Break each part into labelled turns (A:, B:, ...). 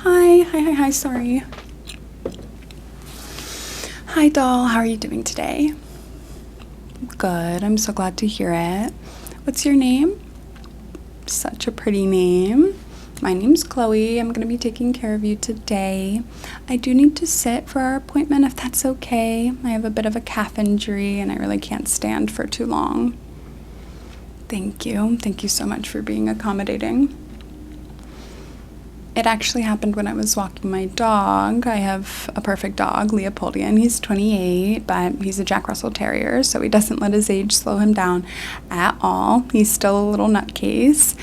A: Hi, sorry. Hi, doll. How are you doing today? Good. I'm so glad to hear it. What's your name? Such a pretty name. My name's Chloe. I'm going to be taking care of you today. I do need to sit for our appointment if that's okay. I have a bit of a calf injury and I really can't stand for too long. Thank you. Thank you so much for being accommodating. It actually happened when I was walking my dog. I have a perfect dog, Leopoldian. He's 28, but he's a Jack Russell Terrier, so he doesn't let his age slow him down at all. He's still a little nutcase.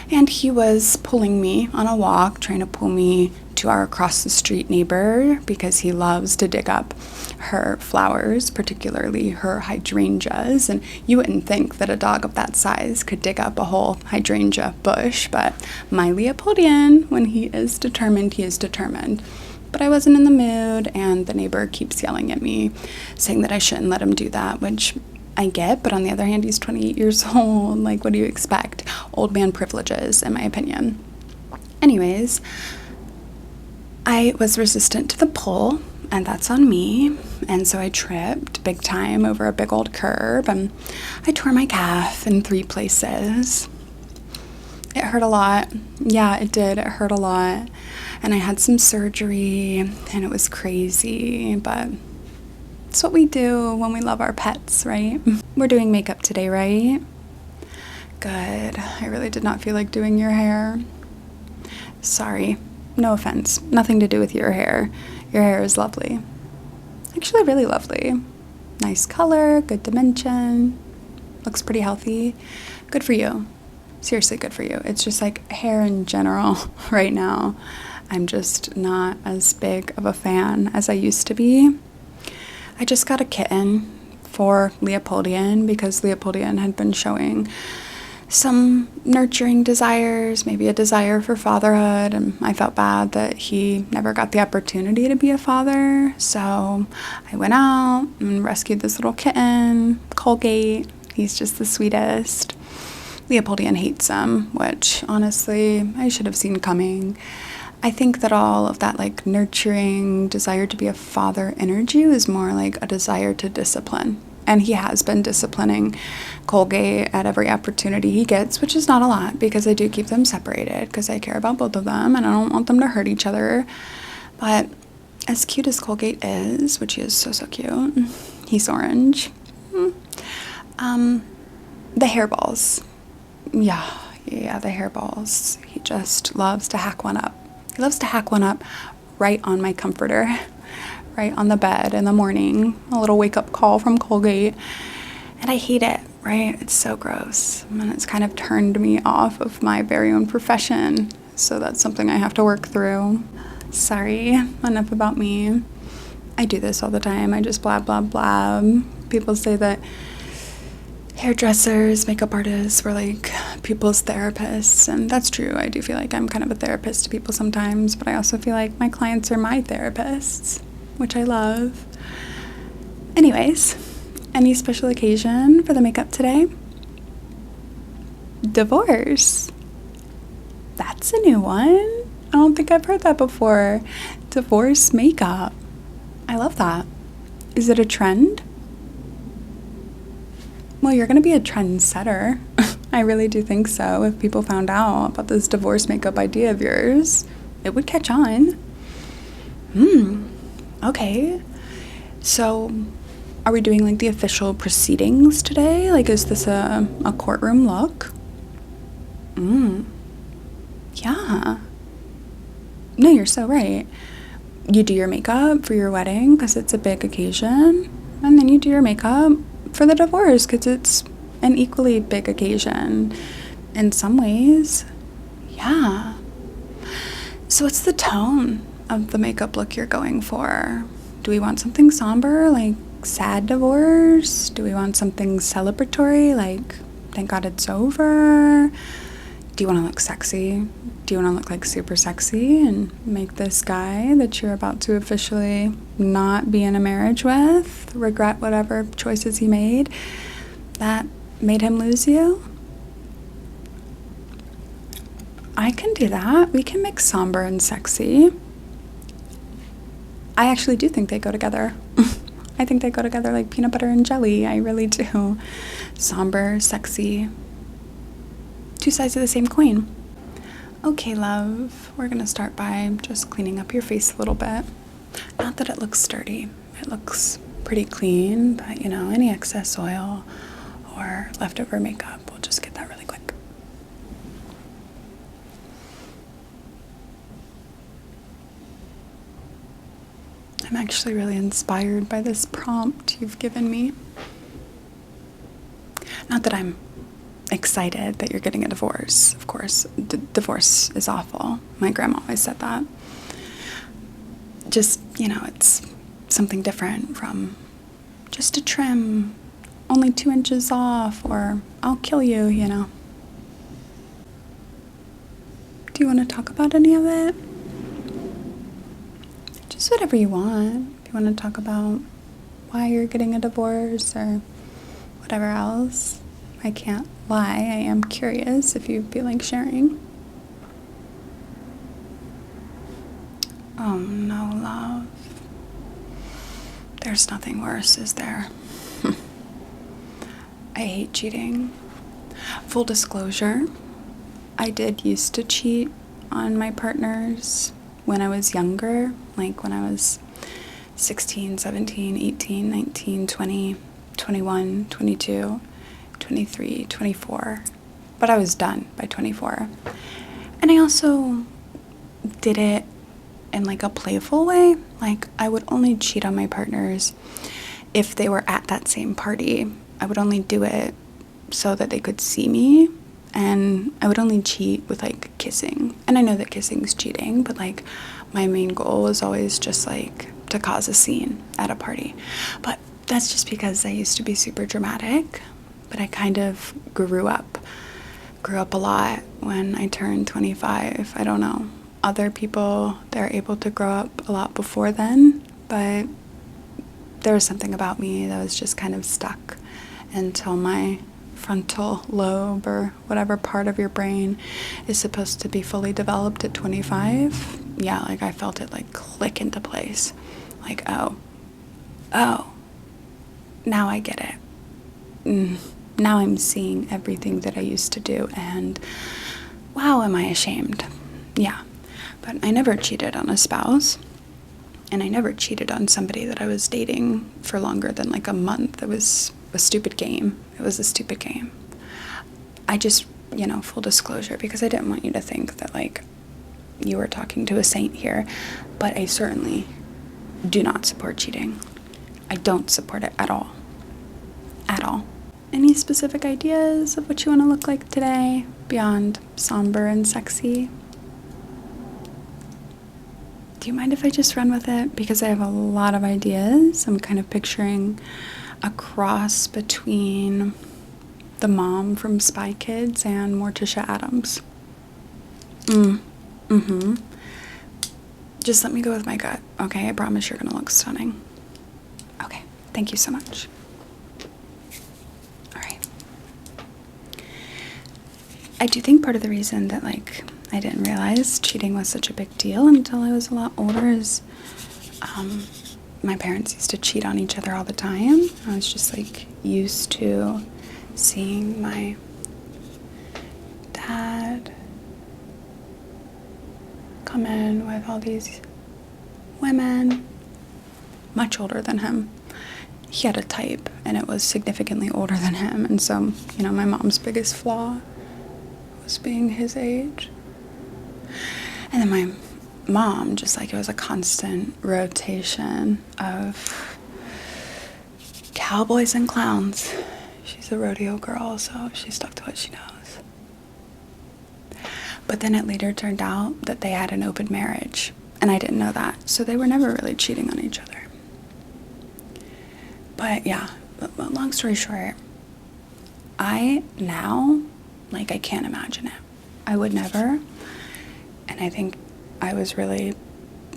A: And he was pulling me on a walk, trying to pull me to our across the street neighbor because he loves to dig up her flowers, particularly her hydrangeas. And you wouldn't think that a dog of that size could dig up a whole hydrangea bush, but my Leopoldian, when he is determined, he is determined. But I wasn't in the mood, and the neighbor keeps yelling at me, saying that I shouldn't let him do that, which I get, but on the other hand, he's 28 years old. Like, what do you expect? Old man privileges, in my opinion. Anyways, I was resistant to the pull, and that's on me. And so I tripped big time over a big old curb, and I tore my calf in 3 places. It hurt a lot. Yeah, it did. It hurt a lot. And I had some surgery, and it was crazy, but it's what we do when we love our pets, right? We're doing makeup today, right? Good. I really did not feel like doing your hair. Sorry. No offense. Nothing to do with your hair. Your hair is lovely. Actually, really lovely. Nice color, good dimension. Looks pretty healthy. Good for you. Seriously, good for you. It's just like hair in general right now. I'm just not as big of a fan as I used to be. I just got a kitten for Leopoldian because Leopoldian had been showing some nurturing desires, maybe a desire for fatherhood, and I felt bad that he never got the opportunity to be a father. So I went out and rescued this little kitten, Colgate. He's just the sweetest. Leopoldian hates him, which honestly I should have seen coming. I think that all of that like nurturing desire to be a father energy was more like a desire to discipline. And he has been disciplining Colgate at every opportunity he gets, which is not a lot because I do keep them separated because I care about both of them and I don't want them to hurt each other. But as cute as Colgate is, which he is so cute, he's orange. The hairballs. Yeah, the hairballs. He just loves to hack one up. He loves to hack one up right on my comforter, right on the bed in the morning. A little wake-up call from Colgate. And I hate it, right? It's so gross. And it's kind of turned me off of my very own profession. So that's something I have to work through. Sorry, enough about me. I do this all the time. I just blab, blab, blab. People say that hairdressers, makeup artists were like people's therapists, and that's true. I do feel like I'm kind of a therapist to people sometimes, but I also feel like my clients are my therapists, which I love. Anyways, any special occasion for the makeup today? Divorce. That's a new one. I don't think I've heard that before. Divorce makeup. I love that. Is it a trend? Well, you're going to be a trendsetter. I really do think so. If people found out about this divorce makeup idea of yours, it would catch on. Okay. So, are we doing like the official proceedings today? Like, is this a courtroom look? Yeah. No, you're so right. You do your makeup for your wedding because it's a big occasion, and then you do your makeup for the divorce because it's an equally big occasion in some ways. Yeah. So what's the tone of the makeup look you're going for? Do we want something somber, like sad divorce? Do we want something celebratory, like thank God it's over? Do you want to look sexy? Do you want to look like super sexy and make this guy that you're about to officially not be in a marriage with regret whatever choices he made that made him lose you? I can do that. We can mix somber and sexy. I actually do think they go together. I think they go together like peanut butter and jelly. I really do. Somber, sexy. Two sides of the same coin. Okay, love. We're going to start by just cleaning up your face a little bit. Not that it looks dirty. It looks pretty clean, but you know, any excess oil or leftover makeup, we'll just get that really quick. I'm actually really inspired by this prompt you've given me. Not that I'm excited that you're getting a divorce, of course. Divorce is awful. My grandma always said that. Just, you know, it's something different from just a trim, only 2 inches off, or I'll kill you, you know. Do you want to talk about any of it? Just whatever you want. If you want to talk about why you're getting a divorce or whatever else. I can't lie. I am curious if you feel like sharing. Oh no, love. There's nothing worse, is there? I hate cheating. Full disclosure, I did used to cheat on my partners when I was younger, like when I was 16, 17, 18, 19, 20, 21, 22, 23, 24. But I was done by 24. And I also did it in like a playful way. Like I would only cheat on my partners if they were at that same party. I would only do it so that they could see me. And I would only cheat with like kissing. And I know that kissing's cheating, but like my main goal was always just like to cause a scene at a party. But that's just because I used to be super dramatic. But I kind of grew up a lot when I turned 25. I don't know. Other people, they're able to grow up a lot before then, but there was something about me that was just kind of stuck until my frontal lobe or whatever part of your brain is supposed to be fully developed at 25. Yeah, like I felt it like click into place. Like, oh, now I get it. Now I'm seeing everything that I used to do, and wow, am I ashamed. Yeah, but I never cheated on a spouse, and I never cheated on somebody that I was dating for longer than like a month. It was a stupid game. It was a stupid game. I just, you know, full disclosure, because I didn't want you to think that like you were talking to a saint here, but I certainly do not support cheating. I don't support it at all. At all. Any specific ideas of what you want to look like today beyond somber and sexy? Do you mind if I just run with it? Because I have a lot of ideas. I'm kind of picturing a cross between the mom from Spy Kids and Morticia Addams. Just let me go with my gut, okay? I promise you're gonna look stunning. Okay, thank you so much. I do think part of the reason that like I didn't realize cheating was such a big deal until I was a lot older is my parents used to cheat on each other all the time. I was just like used to seeing my dad come in with all these women much older than him. He had a type and it was significantly older than him, and so, you know, my mom's biggest flaw was being his age. And then my mom, just like it was a constant rotation of cowboys and clowns. She's a rodeo girl, so she stuck to what she knows. But then it later turned out that they had an open marriage, and I didn't know that, so they were never really cheating on each other. But yeah, long story short, I now, like, I can't imagine it. I would never. And I think I was really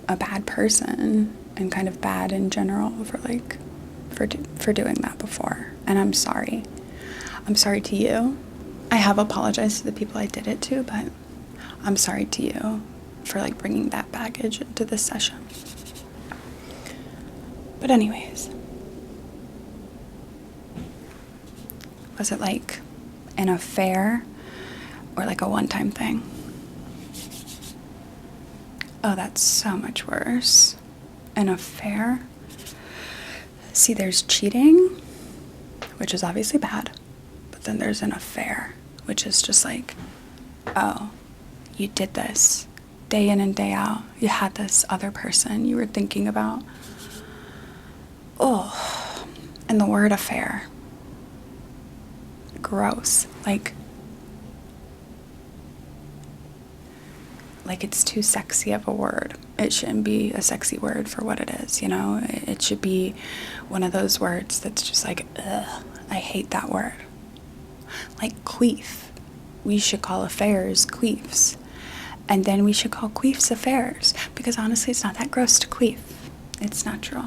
A: a bad person and kind of bad in general for doing that before. And I'm sorry. I'm sorry to you. I have apologized to the people I did it to, but I'm sorry to you for like bringing that baggage into this session. But anyways, was it like an affair or like a one-time thing? Oh, that's so much worse. An affair? See, there's cheating, which is obviously bad, but then there's an affair, which is just like, oh, you did this day in and day out. You had this other person you were thinking about. Oh, and the word affair. Gross. Like it's too sexy of a word. It shouldn't be a sexy word for what it is, you know? It should be one of those words that's just like, ugh, I hate that word. Like queef. We should call affairs queefs. And then we should call queefs affairs. Because honestly, it's not that gross to queef. It's natural.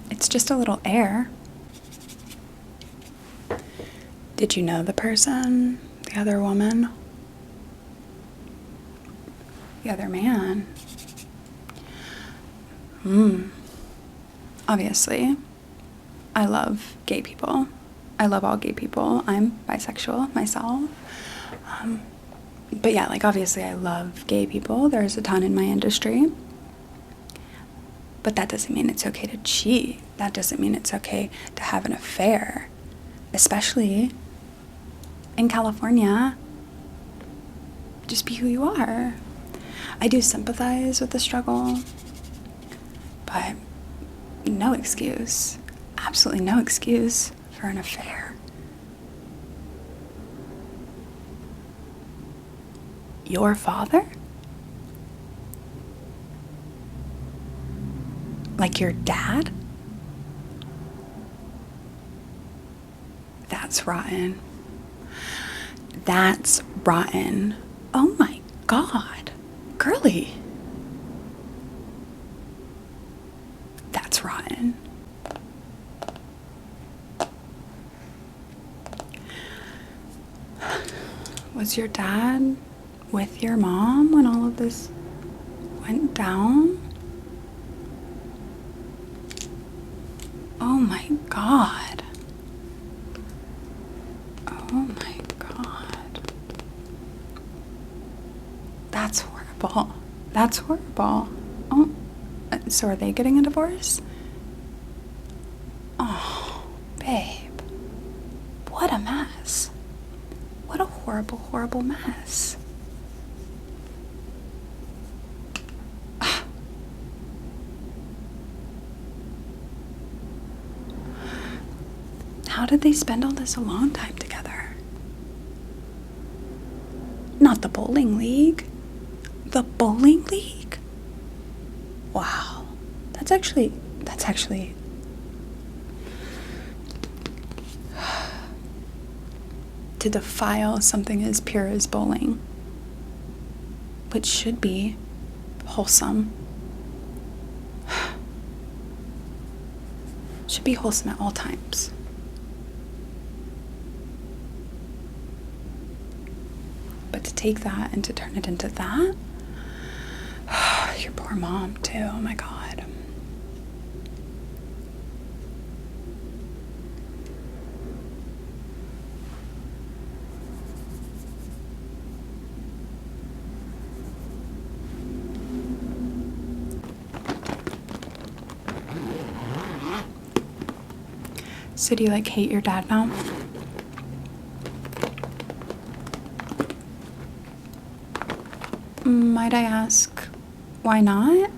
A: It's just a little air. Did you know the person? The other woman? The other man? Obviously, I love gay people. I love all gay people. I'm bisexual myself. But yeah, like obviously I love gay people. There's a ton in my industry. But that doesn't mean it's okay to cheat. That doesn't mean it's okay to have an affair. Especially in California. Just be who you are. I do sympathize with the struggle, but no excuse, absolutely no excuse for an affair. Your father? Like your dad? That's rotten. That's rotten. Oh my God. Girly. That's rotten. Was your dad with your mom when all of this went down? Oh my God. Oh my God. That's horrible. That's horrible. Oh, so are they getting a divorce? Oh, babe. What a mess. What a horrible, horrible mess. How did they spend all this alone time together? Not the bowling league. The bowling league? Wow. That's actually to defile something as pure as bowling, which should be wholesome. Should be wholesome at all times. But to take that and to turn it into that, your poor mom too, oh my God. So do you like hate your dad now? Might I ask, why not?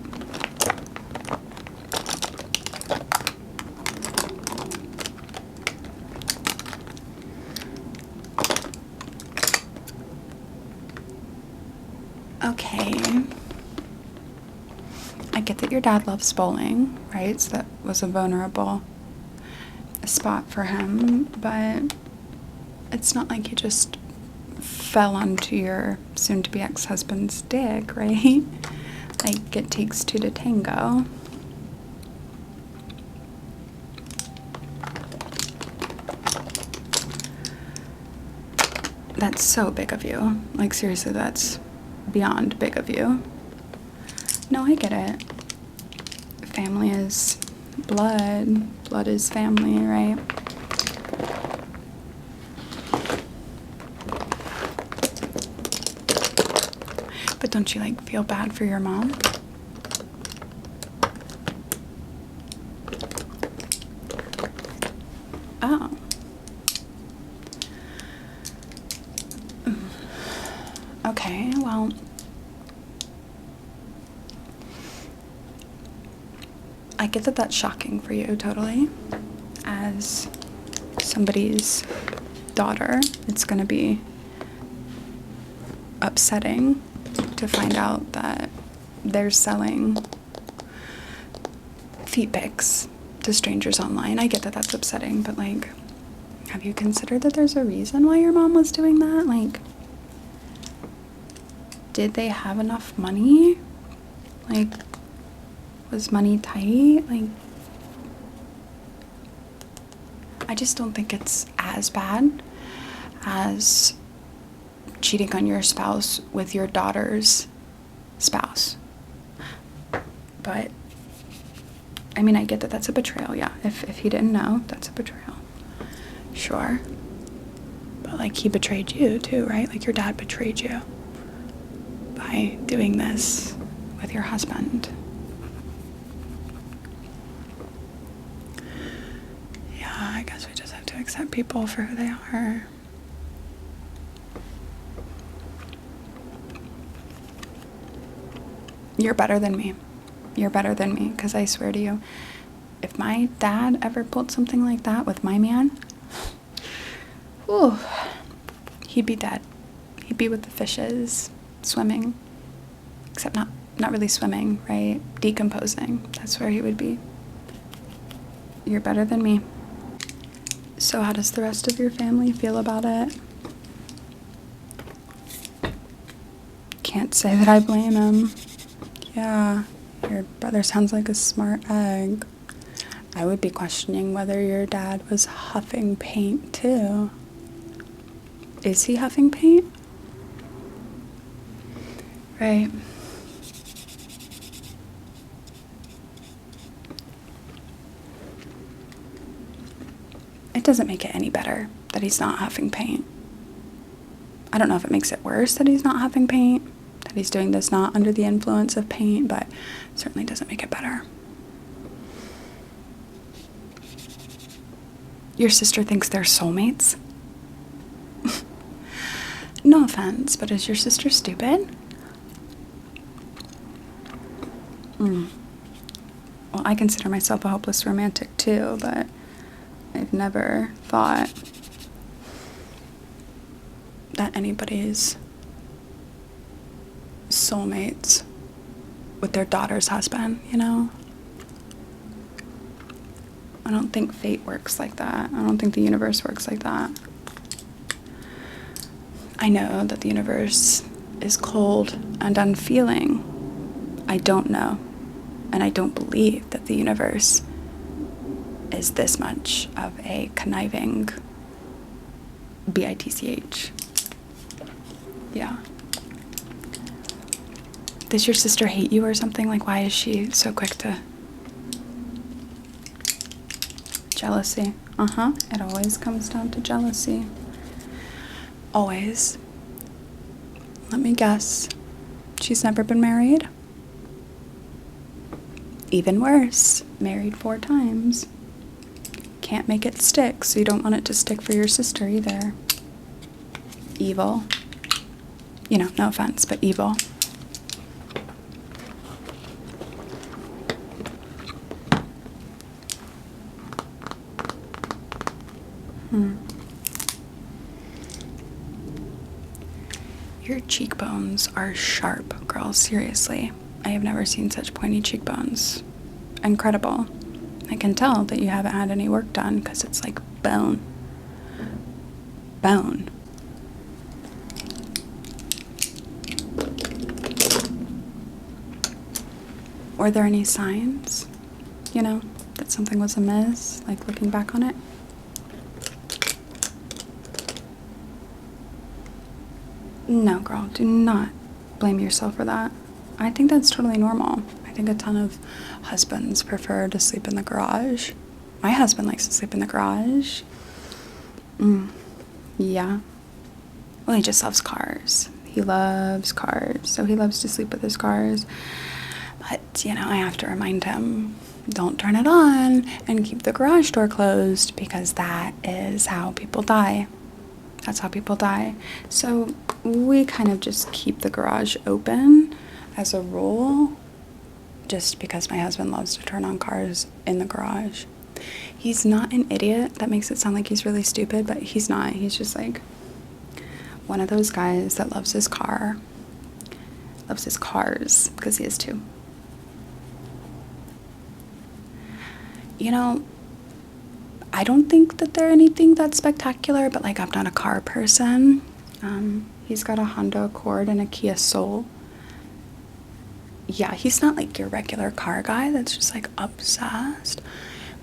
A: Okay. I get that your dad loves bowling, right? So that was a vulnerable spot for him, but it's not like you just fell onto your soon-to-be ex-husband's dick, right? Like, it takes two to tango. That's so big of you. Like, seriously, that's beyond big of you. No, I get it. Family is blood. Blood is family, right? But don't you, like, feel bad for your mom? Oh. Okay, well, I get that that's shocking for you, totally. As somebody's daughter, it's gonna be upsetting to find out that they're selling feet pics to strangers online. I get that that's upsetting, but, like, have you considered that there's a reason why your mom was doing that? Like, did they have enough money? Like, was money tight? Like, I just don't think it's as bad as cheating on your spouse with your daughter's spouse. But, I mean, I get that that's a betrayal, yeah. If he didn't know, that's a betrayal. Sure. But, like, he betrayed you too, right? Like, your dad betrayed you by doing this with your husband. Yeah, I guess we just have to accept people for who they are. You're better than me. You're better than me, because I swear to you, if my dad ever pulled something like that with my man, whew, he'd be dead. He'd be with the fishes, swimming. Except not really swimming, right? Decomposing. That's where he would be. You're better than me. So how does the rest of your family feel about it? Can't say that I blame him. Yeah, your brother sounds like a smart egg. I would be questioning whether your dad was huffing paint too. Is he huffing paint? Right. It doesn't make it any better that he's not huffing paint. I don't know if it makes it worse that he's not huffing paint, that he's doing this not under the influence of paint, but it certainly doesn't make it better. Your sister thinks they're soulmates? No offense, but is your sister stupid? Well, I consider myself a hopeless romantic too, but I've never thought that anybody's soulmates with their daughter's husband, you know? I don't think fate works like that. I don't think the universe works like that. I know that the universe is cold and unfeeling. I don't know, and I don't believe that the universe is this much of a conniving bitch. Yeah. Does your sister hate you or something? Like, why is she so quick to... Jealousy. It always comes down to jealousy. Always. Let me guess. She's never been married? Even worse. Married 4 times. Can't make it stick, so you don't want it to stick for your sister either. Evil. You know, no offense, but evil. Your cheekbones are sharp, girl. Seriously. I have never seen such pointy cheekbones. Incredible. I can tell that you haven't had any work done because it's like bone. Bone. Were there any signs, you know, that something was amiss, like looking back on it? No, girl, do not blame yourself for that. I think that's totally normal. I think a ton of husbands prefer to sleep in the garage. My husband likes to sleep in the garage. Yeah. Well, he just loves cars. He loves cars, so he loves to sleep with his cars. But, I have to remind him, don't turn it on and keep the garage door closed, because that is how people die. That's how people die. So we kind of just keep the garage open as a rule, just because my husband loves to turn on cars in the garage. He's not an idiot. That makes it sound like he's really stupid, but he's not. He's just like one of those guys that loves his car, loves his cars, because he is too. I don't think that they're anything that spectacular, but I'm not a car person. He's got a Honda Accord and a Kia Soul. Yeah, he's not your regular car guy that's just obsessed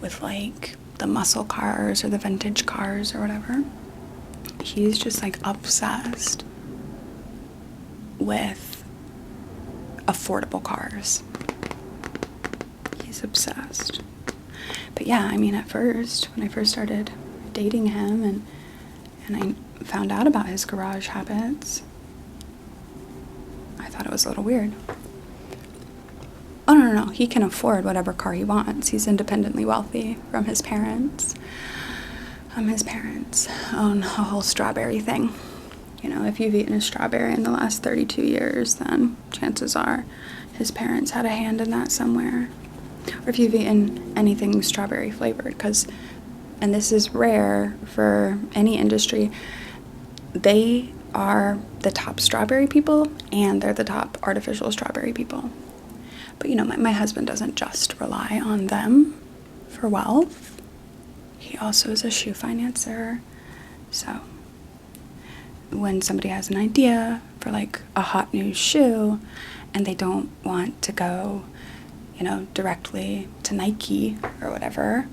A: with the muscle cars or the vintage cars or whatever. He's just obsessed with affordable cars. He's obsessed. But yeah, at first, when I first started dating him and I found out about his garage habits, I thought it was a little weird. Oh, no. He can afford whatever car he wants. He's independently wealthy from his parents. His parents own a whole strawberry thing. If you've eaten a strawberry in the last 32 years, then chances are his parents had a hand in that somewhere. Or if you've eaten anything strawberry flavored, and this is rare for any industry, they are the top strawberry people and they're the top artificial strawberry people. But my husband doesn't just rely on them for wealth. He also is a shoe financer. So when somebody has an idea for a hot new shoe and they don't want to go directly to Nike or whatever,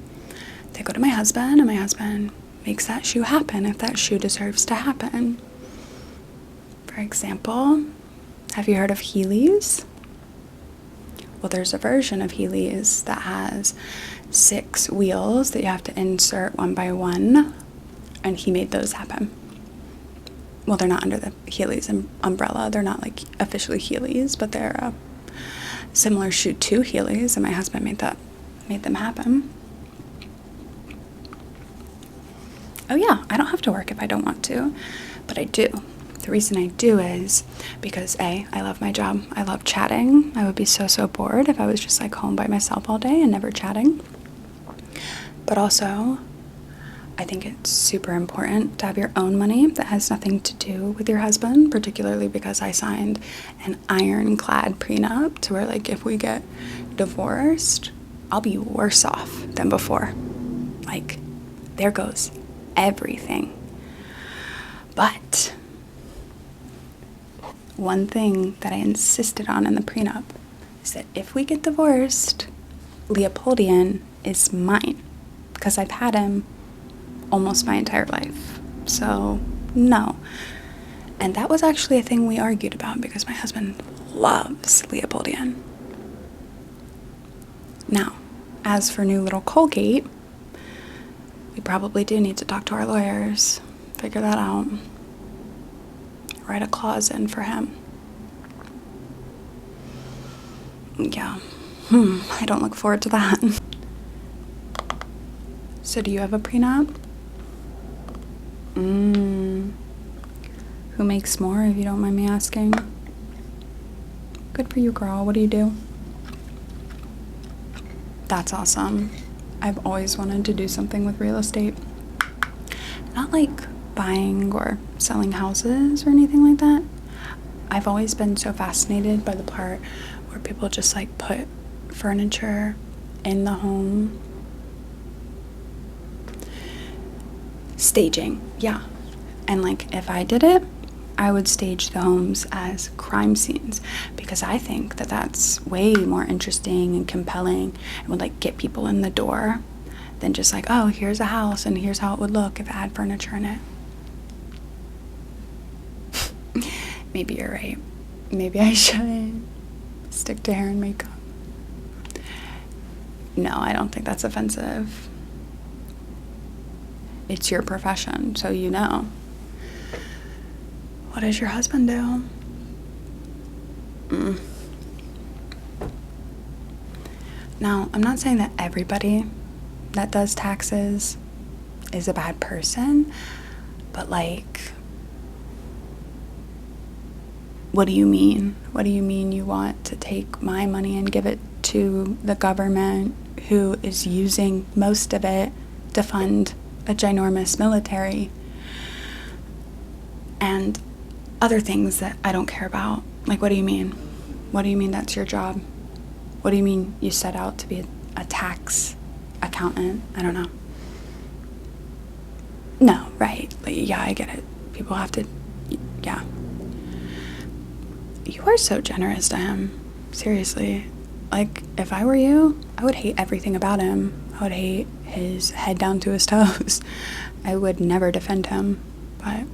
A: they go to my husband, and my husband makes that shoe happen if that shoe deserves to happen. For example, have you heard of Heelys? Well, there's a version of Heelys that has 6 wheels that you have to insert one by one, and he made those happen. Well, they're not under the Heelys umbrella. They're not officially Heelys, but they're a similar shoe to Heelys, and my husband made them happen. Oh yeah, I don't have to work if I don't want to, but I do. The reason I do is because A, I love my job. I love chatting. I would be so bored if I was just home by myself all day and never chatting. But also, I think it's super important to have your own money that has nothing to do with your husband, particularly because I signed an ironclad prenup to where if we get divorced, I'll be worse off than before. There goes everything. But one thing that I insisted on in the prenup is that if we get divorced, Leopoldian is mine, because I've had him almost my entire life. So, no. And that was actually a thing we argued about, because my husband loves Leopoldian. Now, as for new little Colgate, we probably do need to talk to our lawyers, figure that out, write a clause in for him. Yeah. I don't look forward to that. So do you have a prenup? Who makes more, if you don't mind me asking? Good for you, girl. What do you do? That's awesome. I've always wanted to do something with real estate. Not buying or selling houses or anything like that. I've always been so fascinated by the part where people just put furniture in the home. Staging, yeah. And if I did it, I would stage the homes as crime scenes, because I think that that's way more interesting and compelling and would get people in the door than just oh, here's a house and here's how it would look if it had furniture in it. maybe you're right. Maybe I should stick to hair and makeup. No, I don't think that's offensive. It's your profession, so you know. What does your husband do? Now, I'm not saying that everybody that does taxes is a bad person, but like, what do you mean? What do you mean you want to take my money and give it to the government who is using most of it to fund a ginormous military and other things that I don't care about? Like, what do you mean? What do you mean that's your job? What do you mean you set out to be a tax accountant? I don't know. No, right. Like, yeah, I get it. People have to, yeah. You are so generous to him. Seriously. Like, if I were you, I would hate everything about him. I would hate his head down to his toes. I would never defend him. But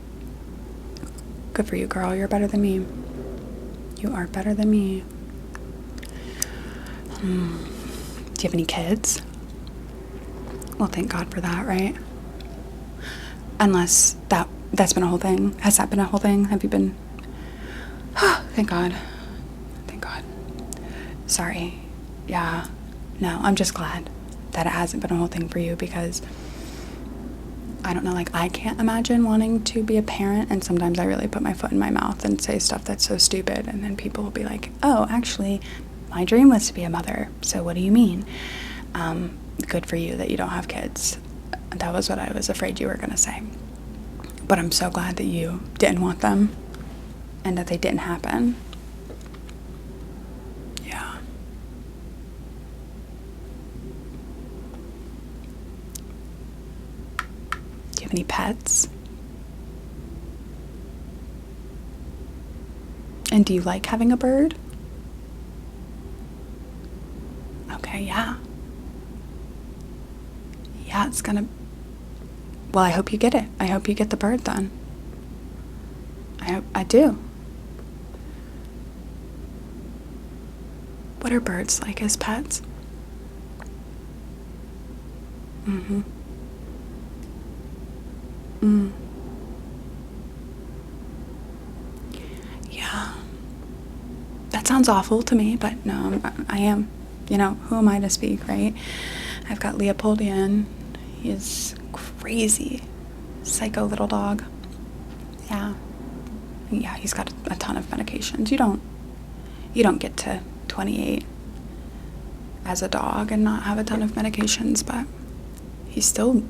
A: good for you, girl. You're better than me. You are better than me. Do you have any kids? Well, thank God for that, right? Unless that's been a whole thing. Has that been a whole thing? Have you been... Thank God. Thank God. Sorry. Yeah. No, I'm just glad that it hasn't been a whole thing for you, because I don't know, like, I can't imagine wanting to be a parent, and sometimes I really put my foot in my mouth and say stuff that's so stupid, and then people will be like, oh, actually, my dream was to be a mother, so what do you mean? Good for you that you don't have kids. That was what I was afraid you were going to say. But I'm so glad that you didn't want them and that they didn't happen. Yeah. Do you have any pets? And do you like having a bird? Okay, yeah. Yeah, it's gonna... Well, I hope you get it. I hope you get the bird then. I do. What are birds like as pets? Yeah. That sounds awful to me, but no, I am. You know, who am I to speak, right? I've got Leopoldian. He's crazy. Psycho little dog. Yeah. Yeah, he's got a ton of medications. You don't get to 28 as a dog and not have a ton of medications, but he still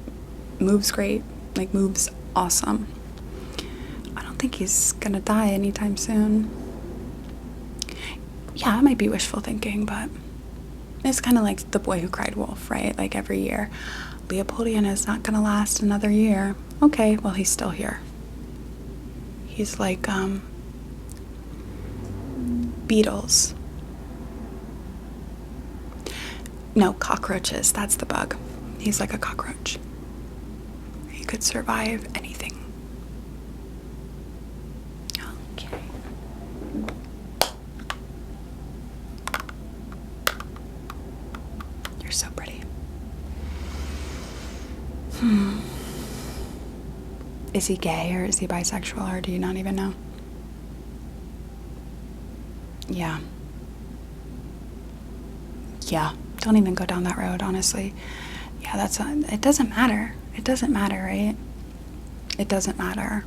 A: moves great. Like, moves awesome. I don't think he's gonna die anytime soon. Yeah, it might be wishful thinking, but it's kind of like The Boy Who Cried Wolf, right? Like, every year, Leopoldian is not gonna last another year. Okay, well, he's still here. He's like, beetles. No, cockroaches. That's the bug. He's like a cockroach. He could survive anything. Okay. You're so pretty. Is he gay or is he bisexual, or do you not even know? Yeah. Yeah. Don't even go down that road, honestly. Yeah, it doesn't matter. It doesn't matter, right? It doesn't matter.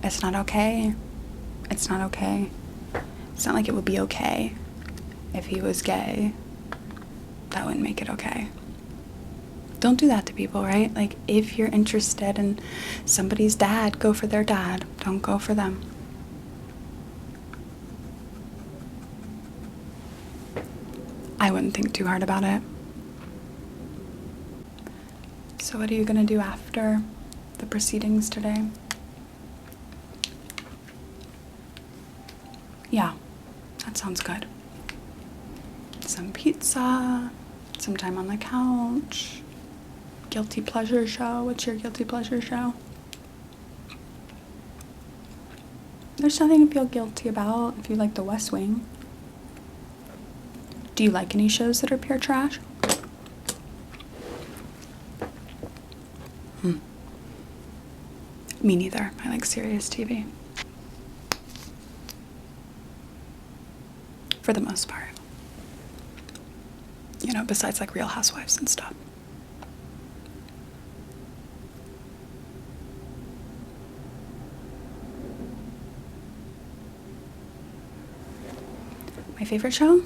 A: It's not okay. It's not okay. It's not like it would be okay if he was gay. That wouldn't make it okay. Don't do that to people, right? Like, if you're interested in somebody's dad, go for their dad. Don't go for them. I wouldn't think too hard about it. So what are you gonna do after the proceedings today? Yeah, that sounds good. Some pizza, some time on the couch. Guilty pleasure show. What's your guilty pleasure show? There's nothing to feel guilty about if you like The West Wing. Do you like any shows that are pure trash? Me neither. I like serious TV. For the most part. You know, besides like Real Housewives and stuff. My favorite show?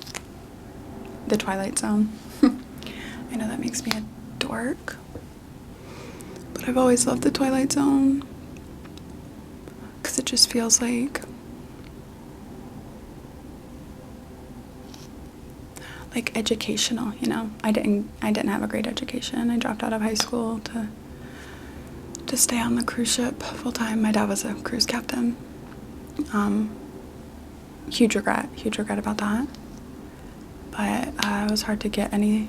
A: The Twilight Zone. I know that makes me a dork, but I've always loved The Twilight Zone because it just feels like educational, you know. I didn't have a great education. I dropped out of high school to stay on the cruise ship full time. My dad was a cruise captain. Huge regret about that. But it was hard to get any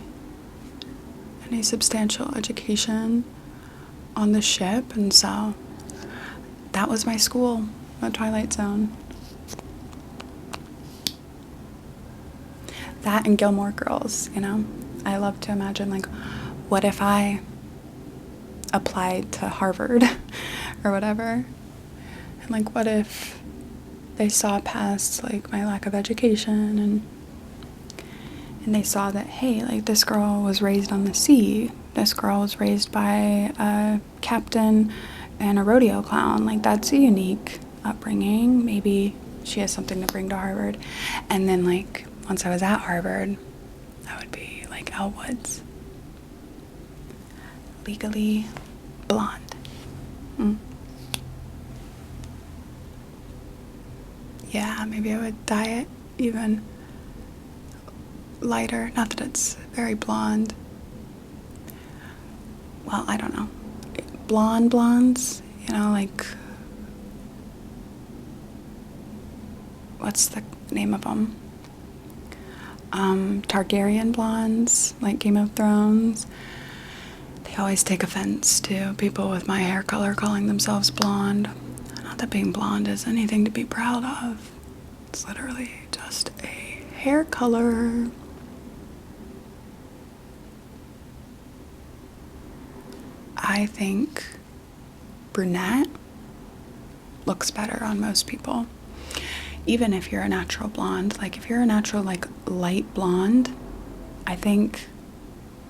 A: substantial education on the ship, and so that was my school, the Twilight Zone. That and Gilmore Girls, you know. I love to imagine, like, what if I applied to Harvard or whatever, and like, what if they saw past like my lack of education, and they saw that, hey, like, this girl was raised on the sea. This girl was raised by a captain and a rodeo clown. Like, that's a unique upbringing. Maybe she has something to bring to Harvard. And then, like, once I was at Harvard, I would be like Elle Woods. Legally blonde. Yeah, maybe I would dye it even lighter. Not that it's very blonde. Well, I don't know. Blondes, you know, like, what's the name of them? Targaryen blondes, like Game of Thrones. They always take offense to people with my hair color calling themselves blonde. Not that being blonde is anything to be proud of. It's literally just a hair color. I think brunette looks better on most people. Even if you're a natural blonde, like if you're a natural, like, light blonde, I think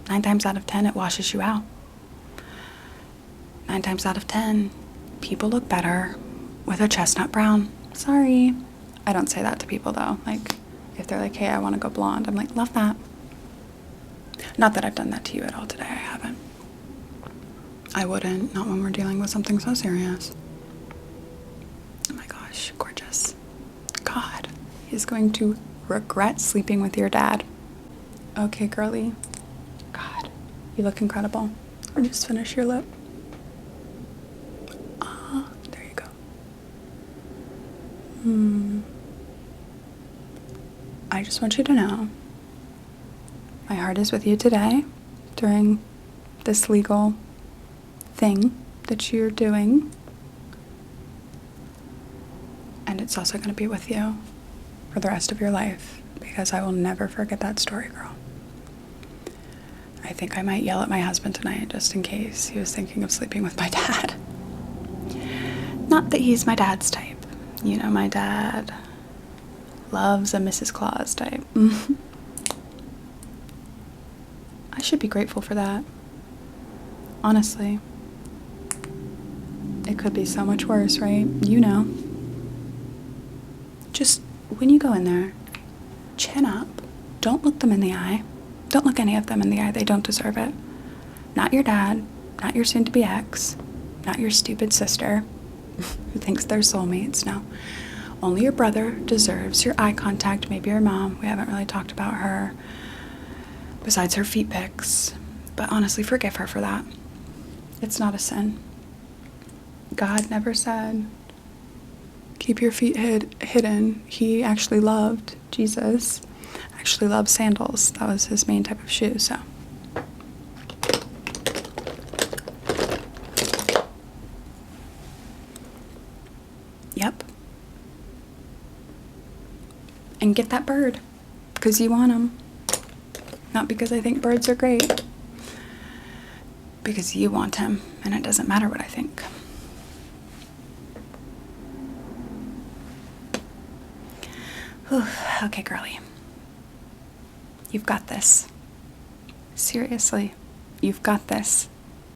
A: 9 times out of 10 it washes you out. 9 times out of 10, people look better with a chestnut brown. Sorry. I don't say that to people though. Like, if they're like, hey, I want to go blonde, I'm like, love that. Not that I've done that to you at all today. I haven't. I wouldn't. Not when we're dealing with something so serious. Oh my gosh, gorgeous. God, he's going to regret sleeping with your dad. Okay, girly. God, you look incredible. Or just finish your lip. There you go. I just want you to know my heart is with you today during this legal thing that you're doing. And it's also going to be with you for the rest of your life, because I will never forget that story, girl. I think I might yell at my husband tonight just in case he was thinking of sleeping with my dad. Not that he's my dad's type. You know, my dad loves a Mrs. Claus type. I should be grateful for that. Honestly. It could be so much worse, right? You know. Just, when you go in there, chin up. Don't look them in the eye. Don't look any of them in the eye. They don't deserve it. Not your dad. Not your soon-to-be ex. Not your stupid sister who thinks they're soulmates. No. Only your brother deserves your eye contact. Maybe your mom. We haven't really talked about her besides her feet pics. But honestly, forgive her for that. It's not a sin. God never said, keep your feet hidden. He actually loved, Jesus actually loved sandals. That was his main type of shoe, so. Yep. and get that bird because you want him. Not because I think birds are great. Because you want him, and it doesn't matter what I think. Whew. Okay, girlie. You've got this. Seriously, you've got this.